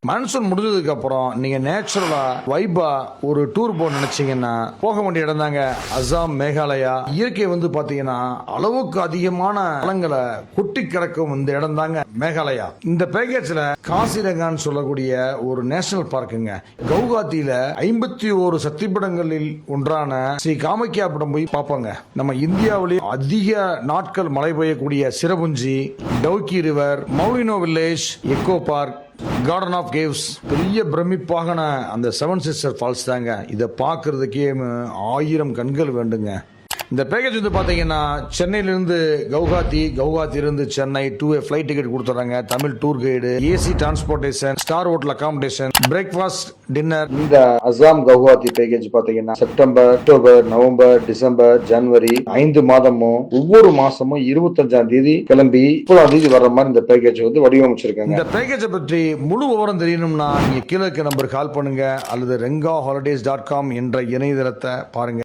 Monsoon முடிஞ்சதுக்கு அப்புறம் நீங்க நேச்சுரலா வைபா ஒரு டூர் போக நினைச்சீங்கன்னா போக வேண்டிய இடம் தாங்க அசாம், மேகாலயா. இயற்கை வந்து பாத்தீங்கன்னா அளவுக்கு அதிகமான வளங்களை கொட்டி கிடக்கும் இந்த இடம் தாங்க மேகாலயா. இந்த பேக்கேஜ்ல காசிரங்கான்னு சொல்லக்கூடிய ஒரு நேஷனல் பார்க்குங்க. கவுகாத்தியில 51 சக்திபீடங்களில் ஒன்றான ஸ்ரீ காமாக்கியா படம் போய் பார்ப்பாங்க. நம்ம இந்தியாவிலேயே அதிக நாட்கள் மழை பெய்யக்கூடிய Cherrapunji, Dawki river, Mawlynnong village, eco park, garden of caves, பெரிய பிரமிப்பாக அந்த 7 சிஸ்டர் ஃபால்ஸ் தாங்க. இதை பார்க்கறதுக்கே 1000 கண்கள் வேண்டுங்க. இந்த பேக்கேஜ் வந்து பாத்தீங்கன்னா சென்னையிலிருந்து கவுகாத்தி, கவுகாத்திலிருந்து சென்னை 2 ஃபிளைட் டிக்கெட் கொடுத்துறாங்க. Tamil tour guide, AC transportation, star hotel accommodation, breakfast, dinner. இந்த அசாம் கவுகாத்தி பேக்கேஜ் பாத்தீங்கன்னா செப்டம்பர், அக்டோபர், நவம்பர், டிசம்பர், ஜனவரி 5 மாதமும் ஒவ்வொரு மாசமும் 25ஆம் தேதி கிளம்பி 30ஆம் தேதி வர்ற மாதிரி இந்த பேக்கேஜ் வந்து வடிவமைச்சிருக்காங்க. இந்த பேக்கேஜ் பற்றி முழு விவரம் தெரியணும்னா நீங்க கீழே இருக்க நம்பர் கால் பண்ணுங்க அல்லது rengaHolidays.com என்ற இணையதளத்தை பாருங்க.